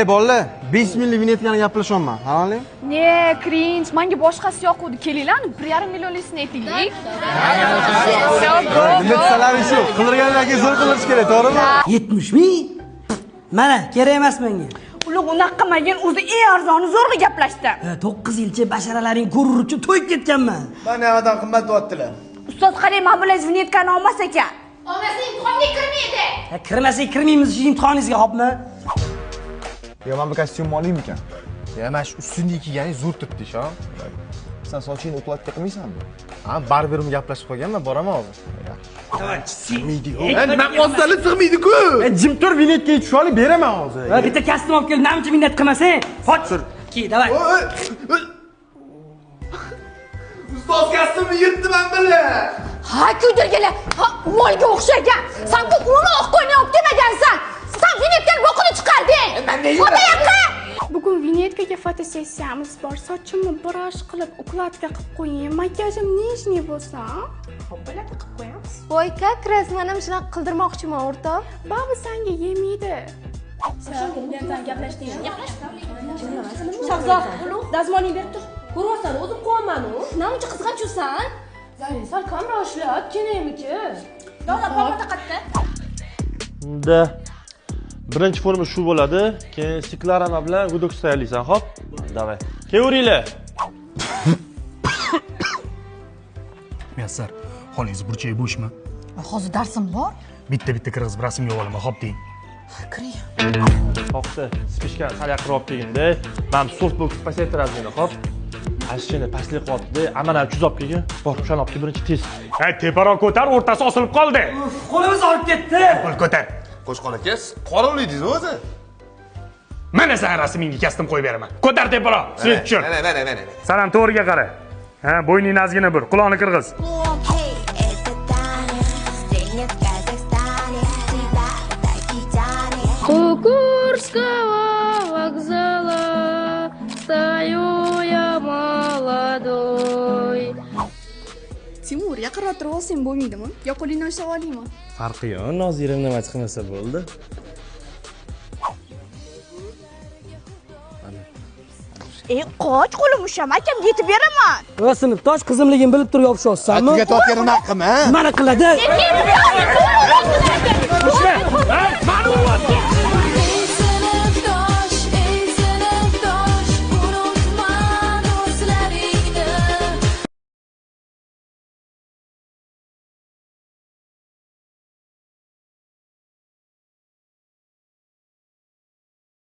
bolalar, 5000 vinyetkani gaplashyapman. Haroling? Ne, cringe. Menga boshqasi yoquvdi. Kelinglar, 1,5 millionlisini aytaylik. Nima shu? Qildirganlarga zo'r qilish kerak, to'g'rimi? 70 ming? Mana, kerak emas menga. Ular unaqa qilmagan, o'zi eng arzoni zo'rg'a gaplashdi. 9 yilcha basharalaring ko'rir uchun to'yib ketganman. Mana navadan qimmat deyaptilar. Ustoz, qarang, men bilan vinyetkani olmas ekan. Olmasa imtihonga kirmaydi. Kirmasak kirmaymiz shu imtihoningizga, xo'pmi? Yo, men bu kostyumni olaymikan? Ya, mana shu ustini kiyganing zo'r turibdi-shu. Sen sochingni ukladga qilmaysanmi? Ha, barberim gaplashib qolganman, boraman hozir. Davay, sig'maydi-ku. Men ozdan sig'maydi-ku. Jim tur, vinyetga tushib olib beraman hozir. Bitta kostyum olib kel, namcha vinyet qilmasang. Hot. Ki, davay. Ustoz kostyumni yirtdi men bilan. Ha, kuydirganlar. Ha, molga o'xshagan. Sen bu uloq qo'yni olib kelmagansan. Sen vinyetdan boqini chiqarding. Men nega? Bugun vinyetkaga fotosessiyamiz bor. Sochimni brush qilib, ukladka qilib qo'ying. Makiyajim nijniy bo'lsa, ho'palab qilib qo'yamiz. Voy, как раз men ham shunaqa qildirmoqchiman, o'rtoq. Baba senga yemaydi. Shahzod, dazmolingni berib tur. Ko'rsan, o'zim quvonman-ku. Nima uchun qizg'anchusan? Zari, sal kamroq ishlat, kerakmi-ki? Davlat pog'ona qatta. Da. Birinchi forma shu bo'ladi. Keyin siklarama bilan gudok tayyorlaysan, xo'p? Davay. Kelavringlar. Muyassar, xolingiz burchayi bo'shmi? Hozir darsim bor. Bitta kirg'izib rasmga olaman, xo'p deng. Kiring. Xo'pda, spishkani sal yaqinroq olib kelgin-da. Men softbox pasaytiramiz meni, xo'p? Ashchini pastlik qilyapti-da, amana uchuz olib kelgin. Bor, o'shani olib kel birinchi tez. Teparoq ko'tar, o'rtasi osilib qoldi. Qo'limiz olib ketdi. Qo'l ko'tar. Qo'shqon aka, qora o'ydingiz o'zi. Mana sen rasmingga kostyum qo'yib beraman. Ko'tar teparoq, svet tushir. Mana. San ham to'g'riga qara. Ha, bo'yningni azgina bir, quloqni qirg'iz. Кукурского вокзала стою я молодой. Timur, yaqinroq turib olsang bo'lmaydimi? Yo qo'lingni ushlab olaymi? Farqi yo'q, Nozirim nima qilmasa bo'ldi. Qoch qo'lim ushlab, akam yetib beraman. Va sinfdosh qizimligini bilib turib yopishyapsanmi? Atiga topgan nima qilma? Mana qiladi. Mani